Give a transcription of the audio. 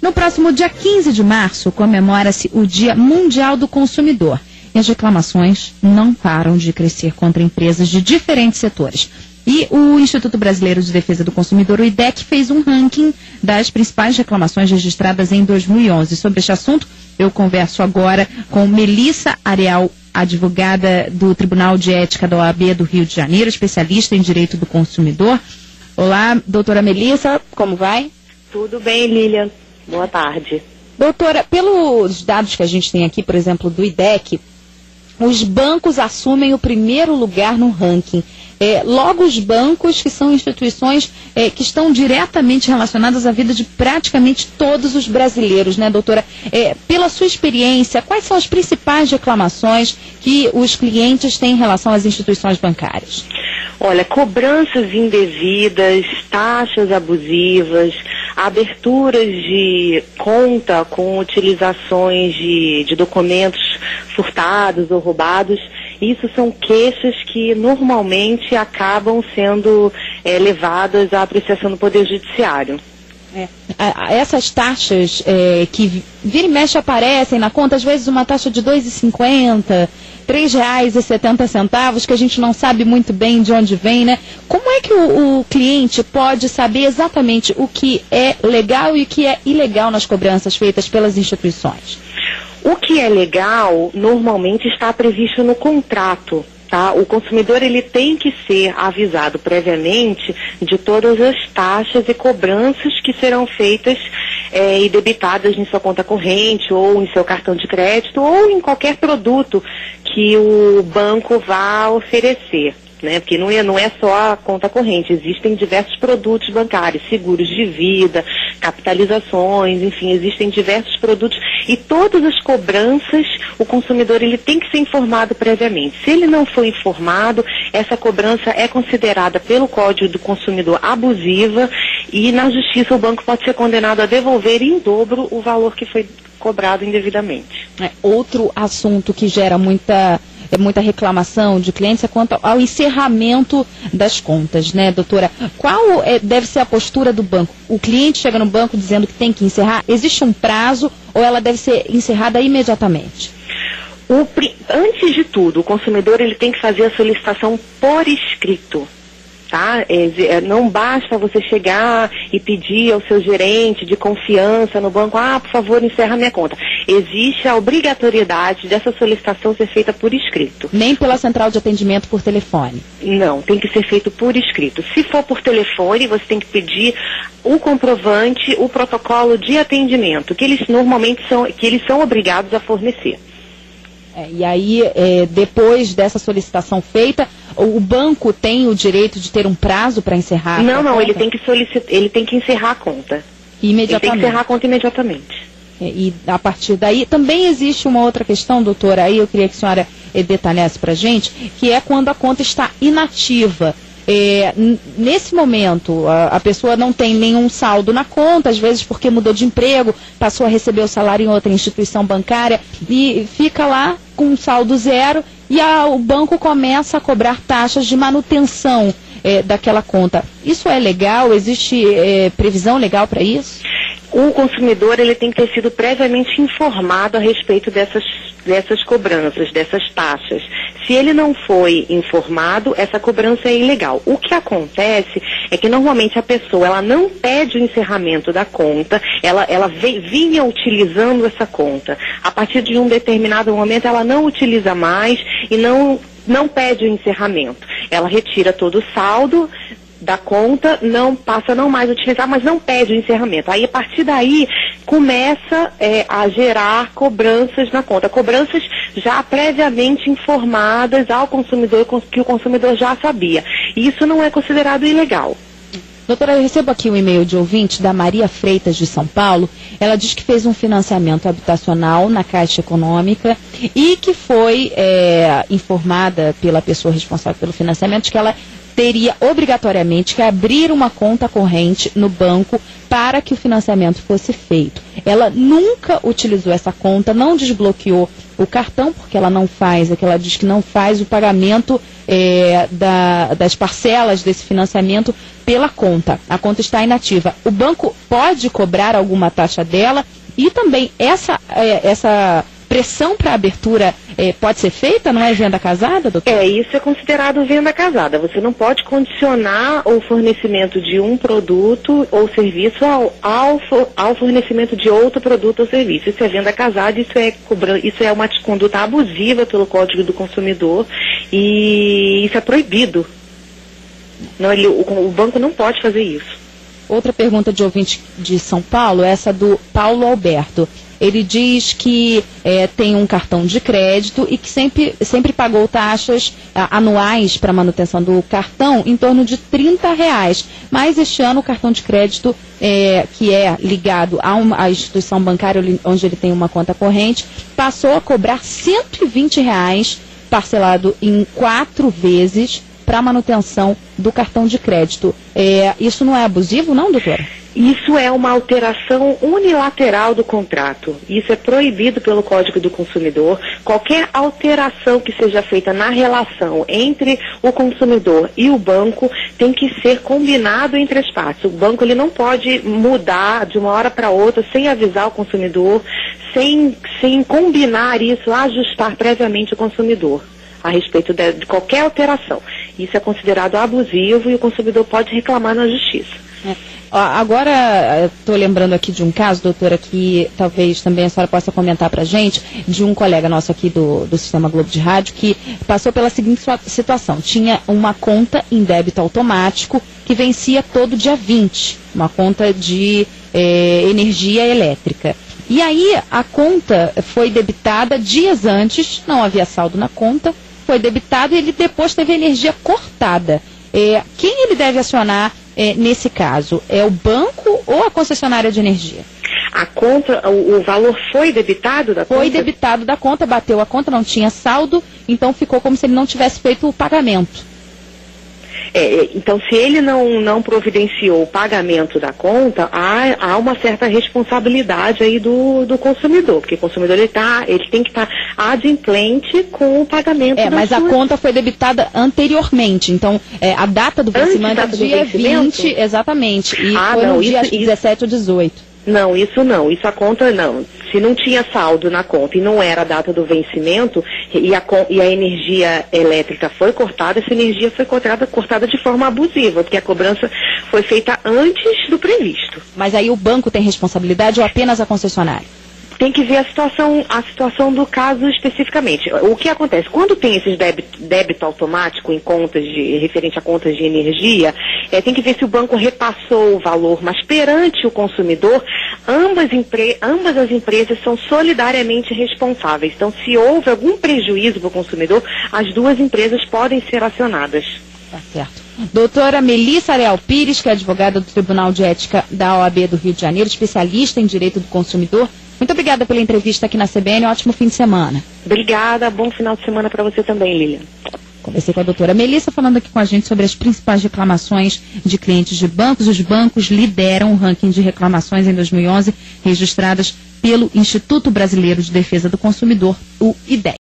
No próximo dia 15 de março, comemora-se o Dia Mundial do Consumidor. E as reclamações não param de crescer contra empresas de diferentes setores. E o Instituto Brasileiro de Defesa do Consumidor, o IDEC, fez um ranking das principais reclamações registradas em 2011. Sobre este assunto, eu converso agora com Melissa Areal, advogada do Tribunal de Ética da OAB do Rio de Janeiro, especialista em direito do consumidor. Olá, doutora Melissa, como vai? Tudo bem, Lilian. Boa tarde. Doutora, pelos dados que a gente tem aqui, por exemplo, do IDEC, os bancos assumem o primeiro lugar no ranking. Logo os bancos, que são instituições que estão diretamente relacionadas à vida de praticamente todos os brasileiros, né, doutora? Pela sua experiência, quais são as principais reclamações que os clientes têm em relação às instituições bancárias? Olha, cobranças indevidas, taxas abusivas, aberturas de conta com utilizações de documentos furtados ou roubados. Isso são queixas que normalmente acabam sendo levadas à apreciação do Poder Judiciário. Essas taxas que vira e mexe aparecem na conta, às vezes uma taxa de R$ 2,50, R$ 3,70, que a gente não sabe muito bem de onde vem, né? Como é que o cliente pode saber exatamente o que é legal e o que é ilegal nas cobranças feitas pelas instituições? O que é legal, normalmente está previsto no contrato, tá? O consumidor, ele tem que ser avisado previamente de todas as taxas e cobranças que serão feitas e debitadas em sua conta corrente, ou em seu cartão de crédito, ou em qualquer produto que o banco vá oferecer. Né? Porque não é só a conta corrente, existem diversos produtos bancários, seguros de vida, capitalizações, enfim, existem diversos produtos e todas as cobranças, o consumidor, ele tem que ser informado previamente. Se ele não for informado, essa cobrança é considerada pelo Código do Consumidor abusiva e na justiça o banco pode ser condenado a devolver em dobro o valor que foi cobrado indevidamente. Outro assunto que gera muita reclamação de clientes é quanto ao encerramento das contas, né, doutora? Qual deve ser a postura do banco? O cliente chega no banco dizendo que tem que encerrar? Existe um prazo ou ela deve ser encerrada imediatamente? Antes de tudo, o consumidor, ele tem que fazer a solicitação por escrito. Tá? Não basta você chegar e pedir ao seu gerente de confiança no banco, por favor, encerra minha conta. Existe a obrigatoriedade dessa solicitação ser feita por escrito. Nem pela central de atendimento por telefone? Não, tem que ser feito por escrito. Se for por telefone, você tem que pedir o comprovante, o protocolo de atendimento, que eles normalmente são obrigados a fornecer. E aí, depois dessa solicitação feita, o banco tem o direito de ter um prazo para encerrar? Não, ele tem que encerrar a conta. Imediatamente? Ele tem que encerrar a conta imediatamente. E a partir daí, também existe uma outra questão, doutora, aí eu queria que a senhora detalhasse para a gente, que é quando a conta está inativa. Nesse momento, a pessoa não tem nenhum saldo na conta, às vezes porque mudou de emprego, passou a receber o salário em outra instituição bancária e fica lá com um saldo zero e o banco começa a cobrar taxas de manutenção daquela conta. Isso é legal? Existe previsão legal para isso? O consumidor, ele tem que ter sido previamente informado a respeito dessas cobranças, dessas taxas. Se ele não foi informado, essa cobrança é ilegal. O que acontece é que normalmente a pessoa, ela não pede o encerramento da conta, ela vinha utilizando essa conta. A partir de um determinado momento, ela não utiliza mais e não pede o encerramento. Ela retira todo o saldo da conta, não mais utilizar, mas não pede o encerramento. Aí, a partir daí, começa a gerar cobranças na conta. Cobranças já previamente informadas ao consumidor, que o consumidor já sabia. E isso não é considerado ilegal. Doutora, eu recebo aqui um e-mail de ouvinte da Maria Freitas, de São Paulo. Ela diz que fez um financiamento habitacional na Caixa Econômica e que foi informada pela pessoa responsável pelo financiamento de que ela teria obrigatoriamente que abrir uma conta corrente no banco para que o financiamento fosse feito. ela nunca utilizou essa conta, não desbloqueou o cartão, porque ela não faz, ela diz que não faz o pagamento das parcelas desse financiamento pela conta. A conta está inativa. O banco pode cobrar alguma taxa dela e também essa pressão para abertura pode ser feita, não é venda casada, doutor? Isso é considerado venda casada. Você não pode condicionar o fornecimento de um produto ou serviço ao fornecimento de outro produto ou serviço. Isso é venda casada, isso é uma conduta abusiva pelo Código do Consumidor e isso é proibido. Não, o banco não pode fazer isso. Outra pergunta de ouvinte de São Paulo, essa do Paulo Alberto. Ele diz que tem um cartão de crédito e que sempre pagou taxas anuais para manutenção do cartão em torno de R$30. Mas este ano o cartão de crédito, que é ligado à instituição bancária onde ele tem uma conta corrente, passou a cobrar R$120 parcelado em 4 vezes para manutenção do cartão de crédito. Isso não é abusivo, não, doutora? Isso é uma alteração unilateral do contrato. Isso é proibido pelo Código do Consumidor. Qualquer alteração que seja feita na relação entre o consumidor e o banco tem que ser combinado entre as partes. O banco ele não pode mudar de uma hora para outra sem avisar o consumidor, sem combinar isso, ajustar previamente o consumidor a respeito de qualquer alteração. Isso é considerado abusivo e o consumidor pode reclamar na justiça. Agora, estou lembrando aqui de um caso, doutora, que talvez também a senhora possa comentar para a gente, de um colega nosso aqui do Sistema Globo de Rádio, que passou pela seguinte situação. Tinha uma conta em débito automático que vencia todo dia 20, uma conta de energia elétrica. E aí a conta foi debitada dias antes, não havia saldo na conta, foi debitado e ele depois teve a energia cortada. Quem ele deve acionar nesse caso? É o banco ou a concessionária de energia? A conta, o valor foi debitado da conta? Foi debitado da conta, bateu a conta, não tinha saldo, então ficou como se ele não tivesse feito o pagamento. Então, se ele não providenciou o pagamento da conta, há uma certa responsabilidade aí do consumidor, porque o consumidor ele tem que estar adimplente com o pagamento mas a conta foi debitada anteriormente, então a data do vencimento é dia 20, exatamente, e foi no dia 17 ou 18. Não, isso não. Isso a conta não. Se não tinha saldo na conta e não era a data do vencimento e a energia elétrica foi cortada, essa energia foi cortada de forma abusiva, porque a cobrança foi feita antes do previsto. Mas aí o banco tem responsabilidade ou apenas a concessionária? Tem que ver a situação do caso especificamente. O que acontece? Quando tem esses débito automático em contas referente a contas de energia, tem que ver se o banco repassou o valor, mas perante o consumidor, ambas as empresas são solidariamente responsáveis. Então, se houve algum prejuízo para o consumidor, as duas empresas podem ser acionadas. Tá certo. Doutora Melissa Leal Pires, que é advogada do Tribunal de Ética da OAB do Rio de Janeiro, especialista em direito do consumidor. Muito obrigada pela entrevista aqui na CBN. Ótimo fim de semana. Obrigada. Bom final de semana para você também, Lilian. Conversei com a doutora Melissa, falando aqui com a gente sobre as principais reclamações de clientes de bancos. Os bancos lideram o ranking de reclamações em 2011, registradas pelo Instituto Brasileiro de Defesa do Consumidor, o IDEC.